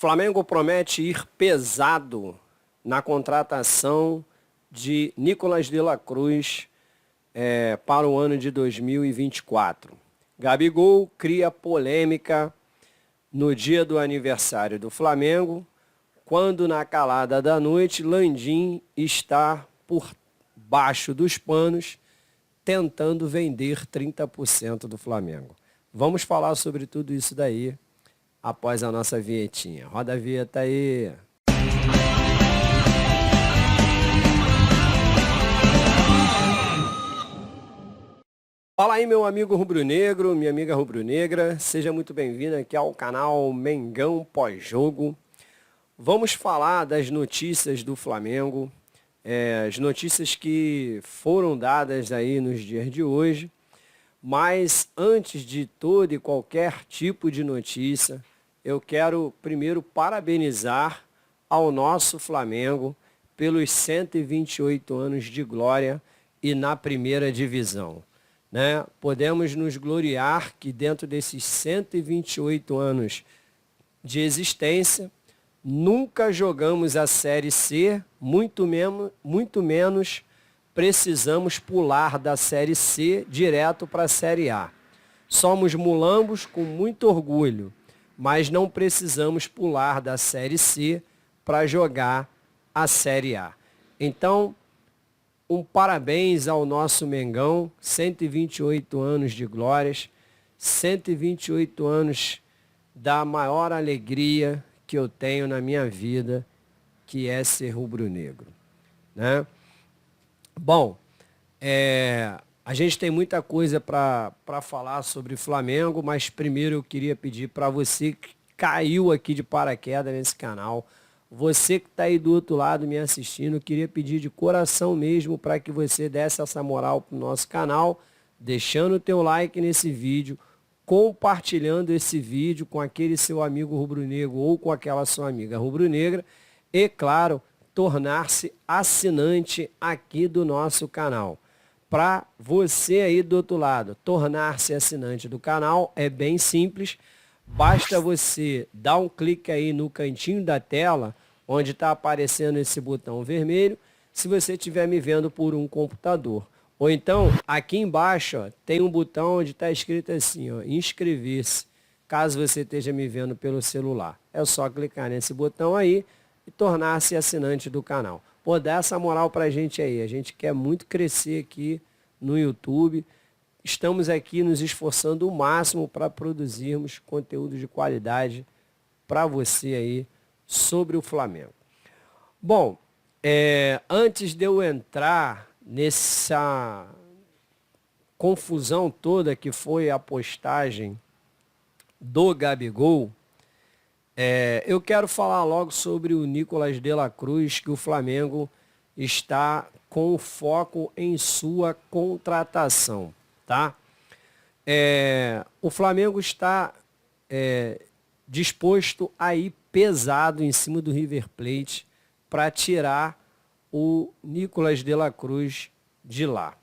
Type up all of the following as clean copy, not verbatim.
Flamengo promete ir pesado na contratação de Nicolás de la Cruz para o ano de 2024. Gabigol cria polêmica no dia do aniversário do Flamengo, quando na calada da noite Landim está por baixo dos panos tentando vender 30% do Flamengo. Vamos falar sobre tudo isso daí após a nossa vinhetinha. Roda a vinheta aí. Fala aí, meu amigo rubro-negro, minha amiga rubro-negra. Seja muito bem-vindo aqui ao canal Mengão Pós-Jogo. Vamos falar das notícias do Flamengo, as notícias que foram dadas aí nos dias de hoje. Mas antes de todo e qualquer tipo de notícia, eu quero primeiro parabenizar ao nosso Flamengo pelos 128 anos de glória e na primeira divisão. Podemos nos gloriar que dentro desses 128 anos de existência, nunca jogamos a Série C, muito menos precisamos pular da Série C direto para a Série A. Somos mulambos com muito orgulho, mas não precisamos pular da Série C para jogar a Série A. Então, um parabéns ao nosso Mengão, 128 anos de glórias, 128 anos da maior alegria que eu tenho na minha vida, que é ser rubro-negro, né? Bom, a gente tem muita coisa para falar sobre Flamengo, mas primeiro eu queria pedir para você que caiu aqui de paraquedas nesse canal, você que está aí do outro lado me assistindo, eu queria pedir de coração mesmo para que você desse essa moral para o nosso canal, deixando o teu like nesse vídeo, compartilhando esse vídeo com aquele seu amigo rubro-negro ou com aquela sua amiga rubro-negra e, claro, tornar-se assinante aqui do nosso canal. Para você aí do outro lado, tornar-se assinante do canal é bem simples. Basta você dar um clique aí no cantinho da tela, onde está aparecendo esse botão vermelho, se você estiver me vendo por um computador. Ou então, aqui embaixo, ó, tem um botão onde está escrito assim, ó, inscrever-se, caso você esteja me vendo pelo celular. É só clicar nesse botão aí e tornar-se assinante do canal. Pô, dá essa moral pra gente aí. A gente quer muito crescer aqui no YouTube. Estamos aqui nos esforçando o máximo para produzirmos conteúdo de qualidade para você aí sobre o Flamengo. Bom, antes de eu entrar nessa confusão toda que foi a postagem do Gabigol, eu quero falar logo sobre o Nicolás de la Cruz, que o Flamengo está com foco em sua contratação, tá? O Flamengo está disposto a ir pesado em cima do River Plate para tirar o Nicolás de la Cruz de lá.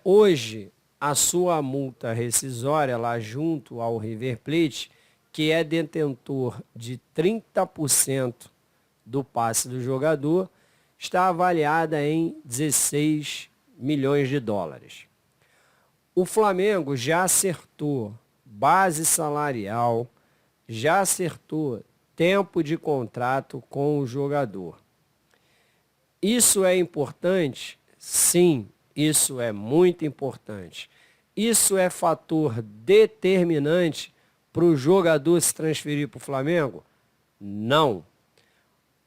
Hoje, a sua multa rescisória lá junto ao River Plate, que é detentor de 30% do passe do jogador, está avaliada em 16 milhões de dólares. O Flamengo já acertou base salarial, já acertou tempo de contrato com o jogador. Isso é importante? Sim, isso é muito importante. Isso é fator determinante para o jogador se transferir para o Flamengo? Não.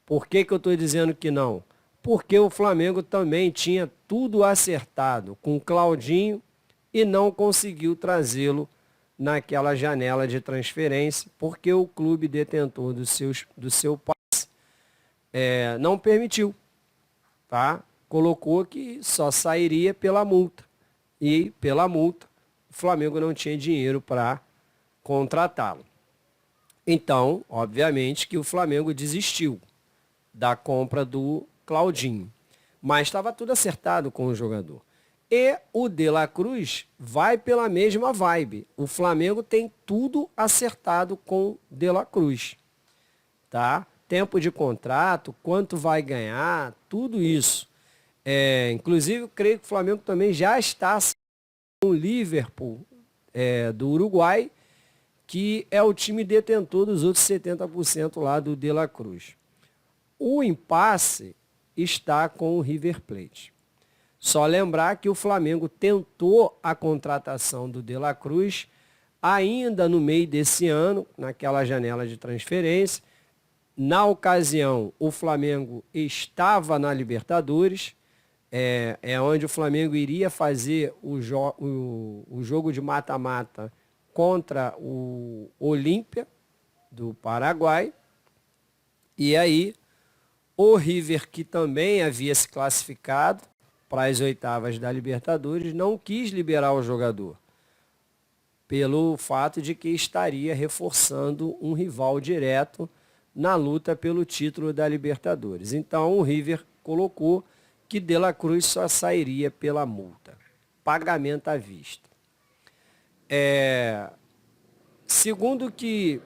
Por que eu estou dizendo que não? Porque o Flamengo também tinha tudo acertado com o Claudinho e não conseguiu trazê-lo naquela janela de transferência, porque o clube detentor do seu passe não permitiu, tá? Colocou que só sairia pela multa. E pela multa, o Flamengo não tinha dinheiro para contratá-lo. Então, obviamente que o Flamengo desistiu da compra do Claudinho. Mas estava tudo acertado com o jogador. E o De La Cruz vai pela mesma vibe. O Flamengo tem tudo acertado com De La Cruz, tá? Tempo de contrato, quanto vai ganhar, tudo isso. Inclusive, eu creio que o Flamengo também já está com o Liverpool do Uruguai, que é o time detentor dos outros 70% lá do De La Cruz. O impasse está com o River Plate. Só lembrar que o Flamengo tentou a contratação do De La Cruz ainda no meio desse ano, naquela janela de transferência. Na ocasião, o Flamengo estava na Libertadores, onde o Flamengo iria fazer o jogo de mata-mata contra o Olímpia do Paraguai. E aí, o River, que também havia se classificado para as oitavas da Libertadores, não quis liberar o jogador, pelo fato de que estaria reforçando um rival direto na luta pelo título da Libertadores. Então o River colocou que De La Cruz só sairia pela multa, pagamento à vista. Segundo que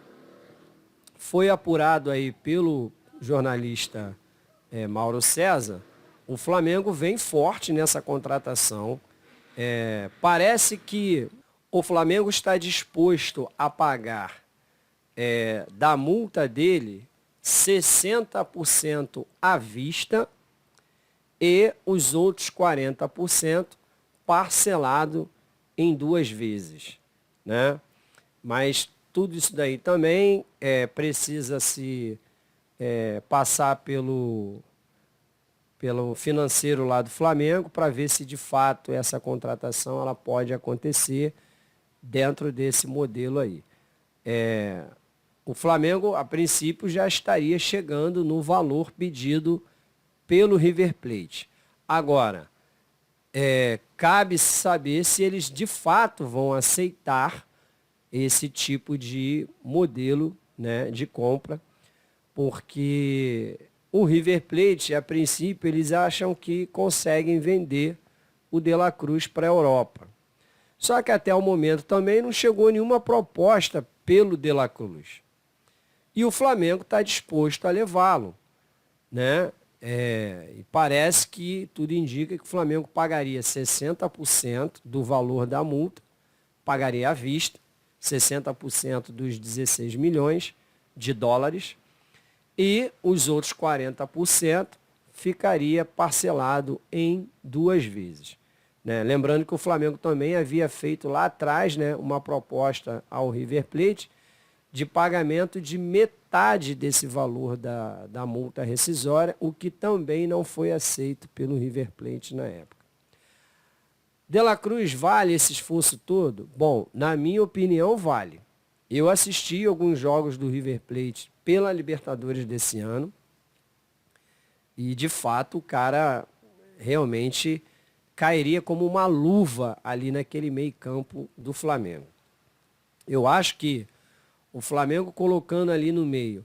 foi apurado aí pelo jornalista Mauro César, o Flamengo vem forte nessa contratação. Parece que o Flamengo está disposto a pagar da multa dele 60% à vista e os outros 40% parcelado em 2 vezes, né? Mas tudo isso daí também precisa se passar pelo financeiro lá do Flamengo para ver se de fato essa contratação ela pode acontecer dentro desse modelo aí. O Flamengo, a princípio, já estaria chegando no valor pedido pelo River Plate. Agora, cabe saber se eles de fato vão aceitar esse tipo de modelo, né, de compra, porque o River Plate, a princípio, eles acham que conseguem vender o De La Cruz para a Europa. Só que até o momento também não chegou nenhuma proposta pelo De La Cruz. E o Flamengo está disposto a levá-lo, né? E parece que tudo indica que o Flamengo pagaria 60% do valor da multa, pagaria à vista, 60% dos 16 milhões de dólares, e os outros 40% ficaria parcelado em 2 vezes. Né? Lembrando que o Flamengo também havia feito lá atrás, né, uma proposta ao River Plate de pagamento de metade desse valor da multa rescisória, o que também não foi aceito pelo River Plate na época. De La Cruz vale esse esforço todo? Bom, na minha opinião, vale. Eu assisti alguns jogos do River Plate pela Libertadores desse ano e, de fato, o cara realmente cairia como uma luva ali naquele meio-campo do Flamengo. Eu acho que o Flamengo colocando ali no meio,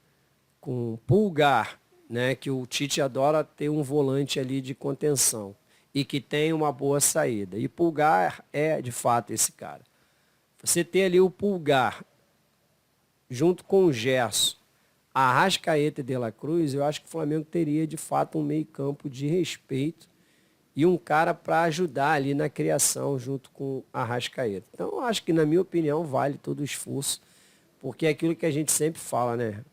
com Pulgar, né, que o Tite adora ter um volante ali de contenção e que tem uma boa saída. E Pulgar é, de fato, esse cara. Você ter ali o Pulgar junto com o Gerson, Arrascaeta e De La Cruz, eu acho que o Flamengo teria, de fato, um meio-campo de respeito e um cara para ajudar ali na criação junto com Arrascaeta. Então, eu acho que, na minha opinião, vale todo o esforço, porque é aquilo que a gente sempre fala, né?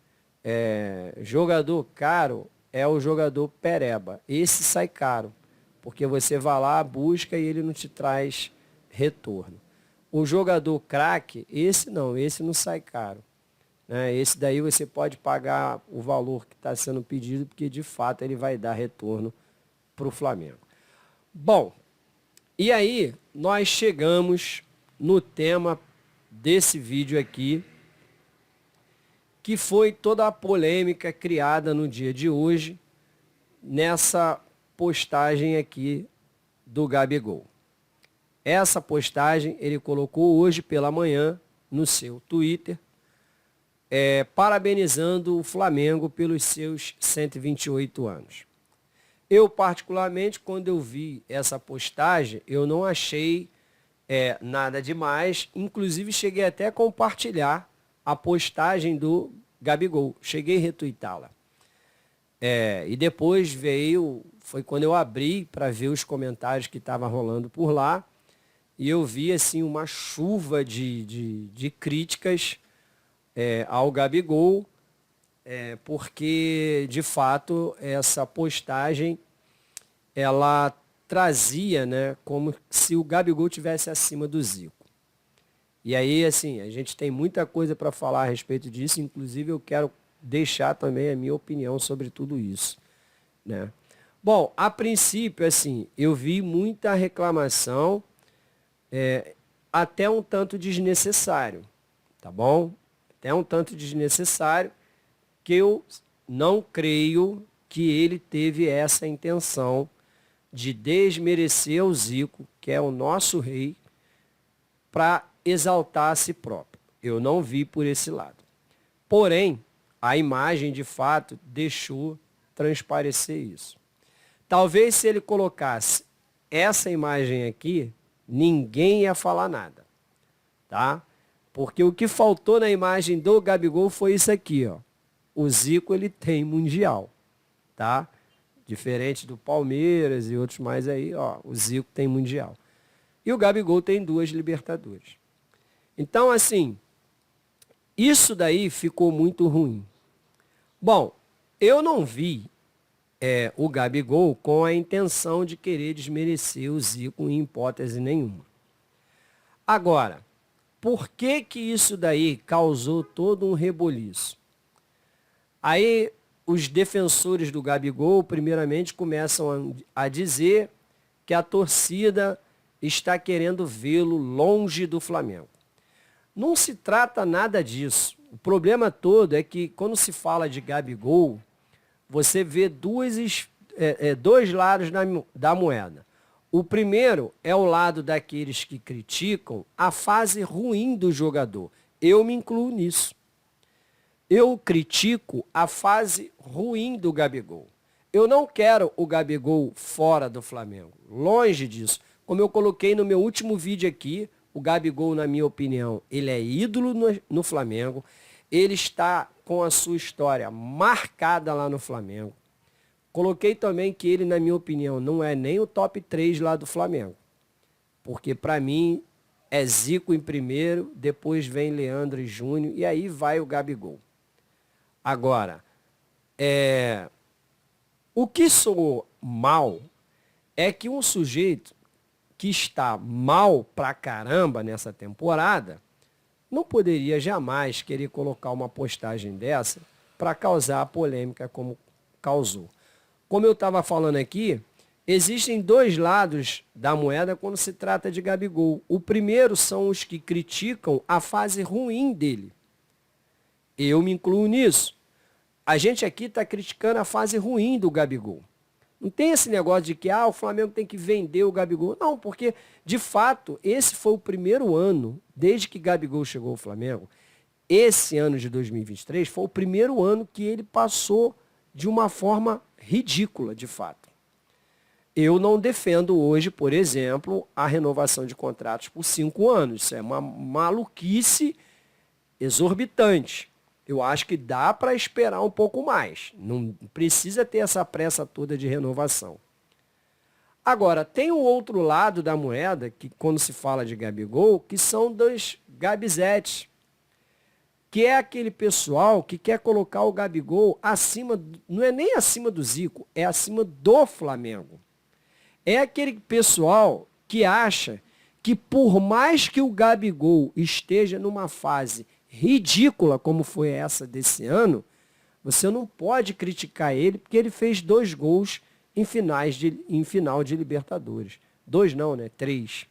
Jogador caro é o jogador pereba. Esse sai caro, porque você vai lá, busca e ele não te traz retorno. O jogador craque, esse não sai caro. Né? Esse daí você pode pagar o valor que está sendo pedido, porque de fato ele vai dar retorno para o Flamengo. Bom, e aí nós chegamos no tema desse vídeo aqui, que foi toda a polêmica criada no dia de hoje, nessa postagem aqui do Gabigol. Essa postagem ele colocou hoje pela manhã no seu Twitter, parabenizando o Flamengo pelos seus 128 anos. Eu, particularmente, quando eu vi essa postagem, eu não achei nada demais. Inclusive, cheguei até a compartilhar a postagem do Gabigol. Cheguei a retuitá-la. E depois foi quando eu abri para ver os comentários que estavam rolando por lá. E eu vi assim, uma chuva de críticas ao Gabigol, porque, de fato, essa postagem ela trazia, né, como se o Gabigol tivesse acima do Zico. E aí, assim, a gente tem muita coisa para falar a respeito disso, inclusive eu quero deixar também a minha opinião sobre tudo isso, né? Bom, a princípio, assim, eu vi muita reclamação, até um tanto desnecessário, tá bom? Até um tanto desnecessário, que eu não creio que ele teve essa intenção de desmerecer o Zico, que é o nosso rei, para exaltar a si próprio. Eu não vi por esse lado. Porém, a imagem, de fato, deixou transparecer isso. Talvez se ele colocasse essa imagem aqui, ninguém ia falar nada, tá? Porque o que faltou na imagem do Gabigol foi isso aqui, ó. O Zico, ele tem mundial, tá? Diferente do Palmeiras e outros mais aí, ó, o Zico tem mundial. E o Gabigol tem 2 Libertadores. Então, assim, isso daí ficou muito ruim. Bom, eu não vi o Gabigol com a intenção de querer desmerecer o Zico em hipótese nenhuma. Agora, por que que isso daí causou todo um reboliço? Aí os defensores do Gabigol, primeiramente, começam a dizer que a torcida está querendo vê-lo longe do Flamengo. Não se trata nada disso. O problema todo é que quando se fala de Gabigol, você vê dois lados da moeda. O primeiro é o lado daqueles que criticam a fase ruim do jogador. Eu me incluo nisso. Eu critico a fase ruim do Gabigol. Eu não quero o Gabigol fora do Flamengo. Longe disso. Como eu coloquei no meu último vídeo aqui, o Gabigol, na minha opinião, ele é ídolo no Flamengo. Ele está com a sua história marcada lá no Flamengo. Coloquei também que ele, na minha opinião, não é nem o top 3 lá do Flamengo. Porque, para mim, é Zico em primeiro, depois vem Leandro e Júnior, e aí vai o Gabigol. Agora, o que soou mal é que um sujeito que está mal pra caramba nessa temporada não poderia jamais querer colocar uma postagem dessa para causar a polêmica como causou. Como eu estava falando aqui, existem 2 lados da moeda quando se trata de Gabigol. O primeiro são os que criticam a fase ruim dele. Eu me incluo nisso. A gente aqui está criticando a fase ruim do Gabigol. Não tem esse negócio de que o Flamengo tem que vender o Gabigol. Não, porque, de fato, esse foi o primeiro ano, desde que Gabigol chegou ao Flamengo, esse ano de 2023 foi o primeiro ano que ele passou de uma forma ridícula, de fato. Eu não defendo hoje, por exemplo, a renovação de contratos por 5 anos. Isso é uma maluquice exorbitante. Eu acho que dá para esperar um pouco mais. Não precisa ter essa pressa toda de renovação. Agora, tem o outro lado da moeda, que quando se fala de Gabigol, que são dos Gabizetes, que é aquele pessoal que quer colocar o Gabigol acima, não é nem acima do Zico, é acima do Flamengo. É aquele pessoal que acha que por mais que o Gabigol esteja numa fase ridícula como foi essa desse ano, você não pode criticar ele porque ele fez 2 gols em final de Libertadores. 2 não, né? 3.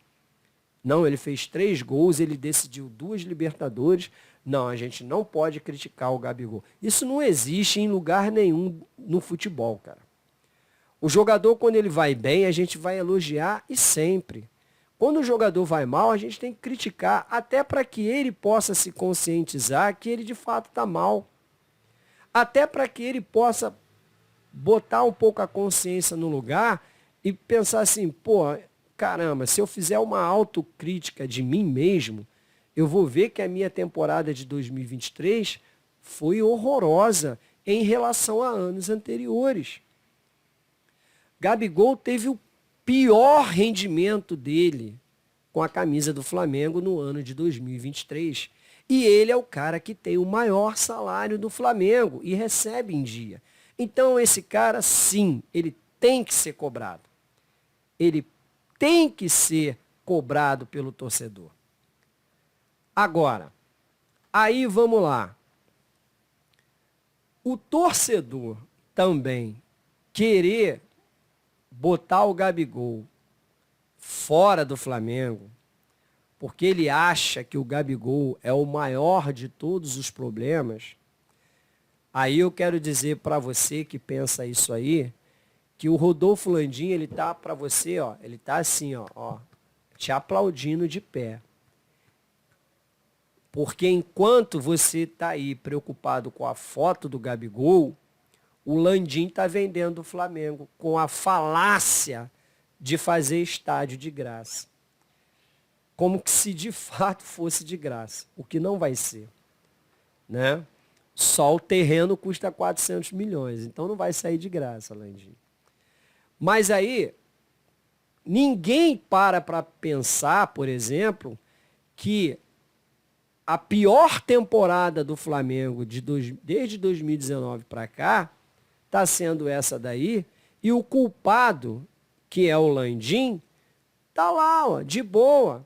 Não, ele fez 3 gols, ele decidiu 2 Libertadores. Não, a gente não pode criticar o Gabigol. Isso não existe em lugar nenhum no futebol, cara. O jogador, quando ele vai bem, a gente vai elogiar e sempre. Quando o jogador vai mal, a gente tem que criticar, até para que ele possa se conscientizar que ele de fato está mal. Até para que ele possa botar um pouco a consciência no lugar e pensar assim, pô, caramba, se eu fizer uma autocrítica de mim mesmo, eu vou ver que a minha temporada de 2023 foi horrorosa em relação a anos anteriores. Gabigol teve o pior rendimento dele com a camisa do Flamengo no ano de 2023. E ele é o cara que tem o maior salário do Flamengo e recebe em dia. Então esse cara, sim, ele tem que ser cobrado. Ele tem que ser cobrado pelo torcedor. Agora, aí vamos lá. O torcedor também querer botar o Gabigol fora do Flamengo, porque ele acha que o Gabigol é o maior de todos os problemas, aí eu quero dizer para você que pensa isso aí, que o Rodolfo Landim, ele tá para você, ó, ele tá assim, ó, te aplaudindo de pé. Porque enquanto você tá aí preocupado com a foto do Gabigol, o Landim tá vendendo o Flamengo com a falácia de fazer estádio de graça. Como que se de fato fosse de graça, o que não vai ser, né? Só o terreno custa 400 milhões, então não vai sair de graça, Landim. Mas aí, ninguém para pensar, por exemplo, que a pior temporada do Flamengo desde 2019 para cá está sendo essa daí, e o culpado, que é o Landim, tá lá, ó, de boa.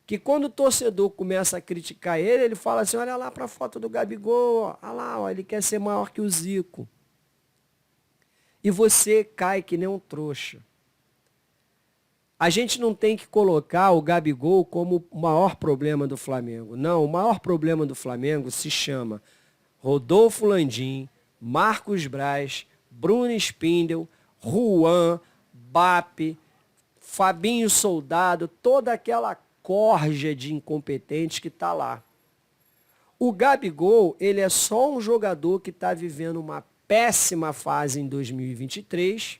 Que quando o torcedor começa a criticar ele, ele fala assim, olha lá para a foto do Gabigol, ó, olha lá, ó, ele quer ser maior que o Zico. E você cai que nem um trouxa. A gente não tem que colocar o Gabigol como o maior problema do Flamengo. Não, o maior problema do Flamengo se chama Rodolfo Landim, Marcos Braz, Bruno Spindel, Juan, Bappi, Fabinho Soldado, toda aquela corja de incompetentes que está lá. O Gabigol, ele é só um jogador que está vivendo uma péssima fase em 2023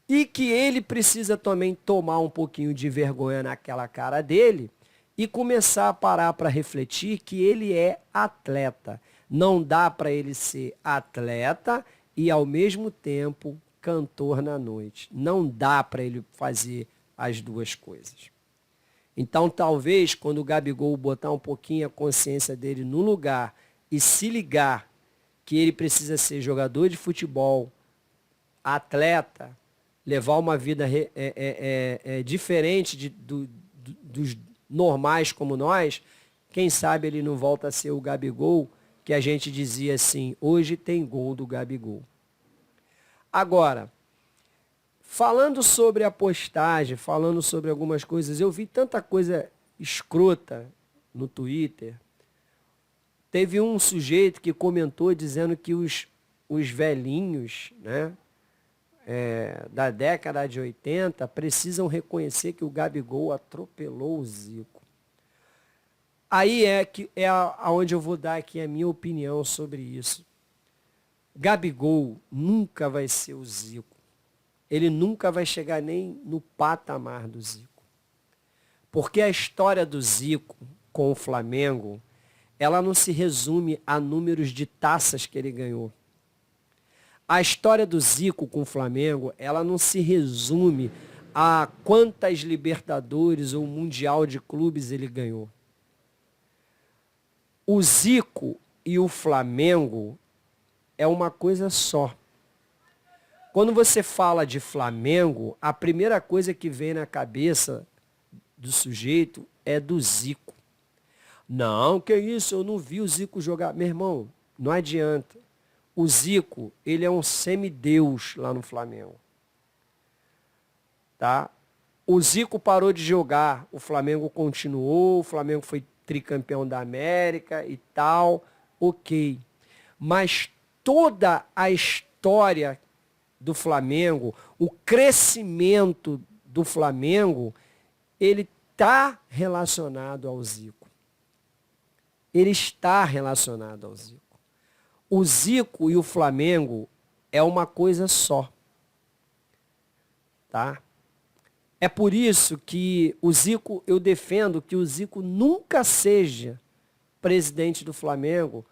e que ele precisa também tomar um pouquinho de vergonha naquela cara dele e começar a parar para refletir que ele é atleta. Não dá para ele ser atleta e, ao mesmo tempo, cantor na noite. Não dá para ele fazer as duas coisas. Então, talvez, quando o Gabigol botar um pouquinho a consciência dele no lugar e se ligar que ele precisa ser jogador de futebol, atleta, levar uma vida diferente dos normais como nós, quem sabe ele não volta a ser o Gabigol, que a gente dizia assim, hoje tem gol do Gabigol. Agora, falando sobre a postagem, falando sobre algumas coisas, eu vi tanta coisa escrota no Twitter. Teve um sujeito que comentou dizendo que os velhinhos, né, da década de 80 precisam reconhecer que o Gabigol atropelou o Zico. Aí é aonde eu vou dar aqui a minha opinião sobre isso. Gabigol nunca vai ser o Zico. Ele nunca vai chegar nem no patamar do Zico. Porque a história do Zico com o Flamengo, ela não se resume a números de taças que ele ganhou. A história do Zico com o Flamengo, ela não se resume a quantas Libertadores ou Mundial de Clubes ele ganhou. O Zico e o Flamengo é uma coisa só. Quando você fala de Flamengo, a primeira coisa que vem na cabeça do sujeito é do Zico. Não, que isso, eu não vi o Zico jogar. Meu irmão, não adianta. O Zico, ele é um semideus lá no Flamengo. Tá? O Zico parou de jogar, o Flamengo continuou, o Flamengo foi tricampeão da América e tal, ok. Mas toda a história do Flamengo, o crescimento do Flamengo, ele está relacionado ao Zico. Ele está relacionado ao Zico. O Zico e o Flamengo é uma coisa só, tá? É por isso que o Zico, eu defendo que o Zico nunca seja presidente do Flamengo,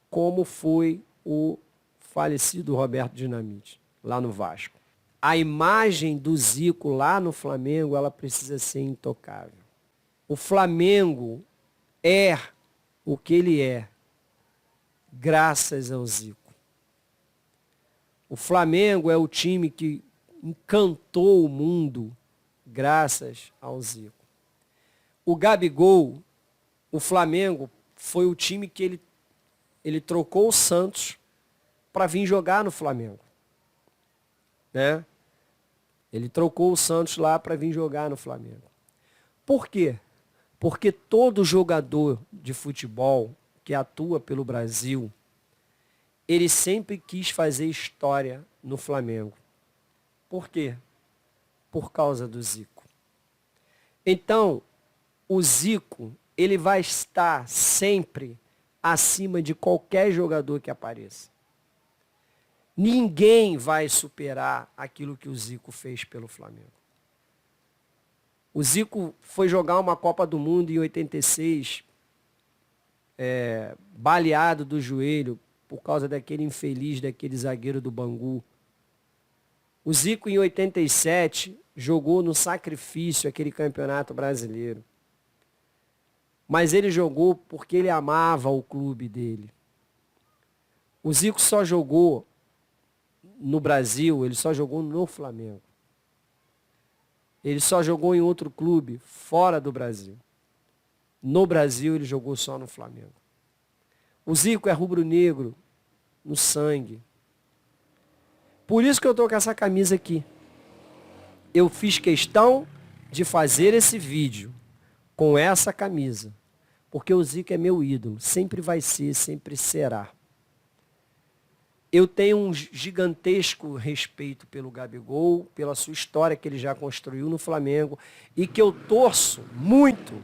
como foi o falecido Roberto Dinamite, lá no Vasco. A imagem do Zico lá no Flamengo, ela precisa ser intocável. O Flamengo é o que ele é, graças ao Zico. O Flamengo é o time que encantou o mundo, graças ao Zico. O Gabigol, o Flamengo, foi o time que ele trocou o Santos para vir jogar no Flamengo. Né? Ele trocou o Santos lá para vir jogar no Flamengo. Por quê? Porque todo jogador de futebol que atua pelo Brasil, ele sempre quis fazer história no Flamengo. Por quê? Por causa do Zico. Então, o Zico, ele vai estar sempre acima de qualquer jogador que apareça. Ninguém vai superar aquilo que o Zico fez pelo Flamengo. O Zico foi jogar uma Copa do Mundo em 86, baleado do joelho por causa daquele infeliz, daquele zagueiro do Bangu. O Zico, em 87, jogou no sacrifício aquele campeonato brasileiro. Mas ele jogou porque ele amava o clube dele. O Zico só jogou no Brasil, ele só jogou no Flamengo. Ele só jogou em outro clube fora do Brasil. No Brasil, ele jogou só no Flamengo. O Zico é rubro-negro no sangue. Por isso que eu estou com essa camisa aqui. Eu fiz questão de fazer esse vídeo com essa camisa. Porque o Zico é meu ídolo. Sempre vai ser, sempre será. Eu tenho um gigantesco respeito pelo Gabigol, pela sua história que ele já construiu no Flamengo e que eu torço muito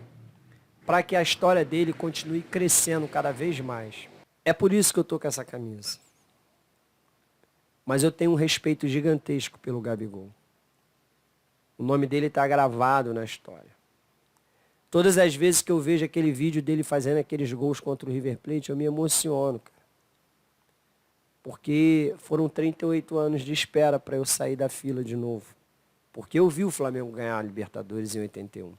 para que a história dele continue crescendo cada vez mais. É por isso que eu estou com essa camisa. Mas eu tenho um respeito gigantesco pelo Gabigol. O nome dele está gravado na história. Todas as vezes que eu vejo aquele vídeo dele fazendo aqueles gols contra o River Plate, eu me emociono, cara. Porque foram 38 anos de espera para eu sair da fila de novo. Porque eu vi o Flamengo ganhar a Libertadores em 81.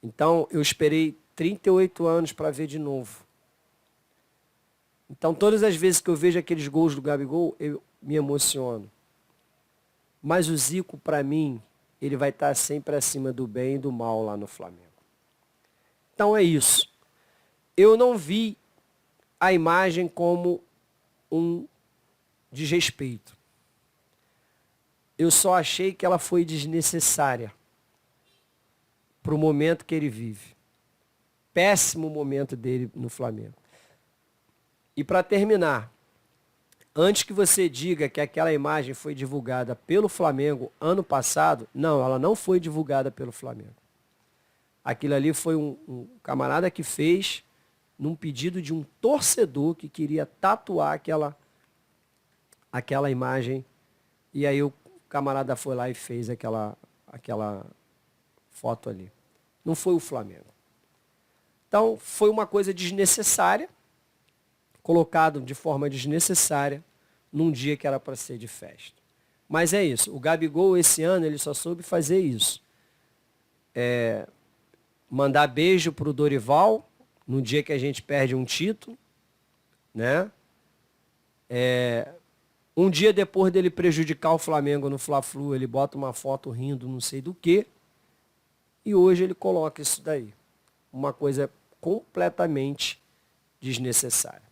Então, eu esperei 38 anos para ver de novo. Então, todas as vezes que eu vejo aqueles gols do Gabigol, eu me emociono. Mas o Zico, para mim, ele vai estar sempre acima do bem e do mal lá no Flamengo. Então, é isso. Eu não vi a imagem como um desrespeito. Eu só achei que ela foi desnecessária para o momento que ele vive. Péssimo momento dele no Flamengo. E para terminar, antes que você diga que aquela imagem foi divulgada pelo Flamengo ano passado, não, ela não foi divulgada pelo Flamengo. Aquilo ali foi um camarada que fez num pedido de um torcedor que queria tatuar aquela imagem. E aí o camarada foi lá e fez aquela foto ali. Não foi o Flamengo. Então, foi uma coisa desnecessária, colocado de forma desnecessária, num dia que era para ser de festa. Mas é isso. O Gabigol, esse ano, ele só soube fazer isso. Mandar beijo para o Dorival, no dia que a gente perde um título, né? Um dia depois dele prejudicar o Flamengo no Fla-Flu, ele bota uma foto rindo não sei do quê, e hoje ele coloca isso daí. Uma coisa completamente desnecessária.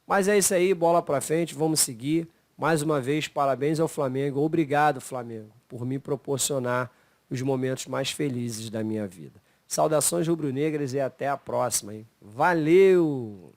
Mas é isso aí, bola para frente, vamos seguir. Mais uma vez, parabéns ao Flamengo. Obrigado, Flamengo, por me proporcionar os momentos mais felizes da minha vida. Saudações rubro-negras e até a próxima, hein? Valeu!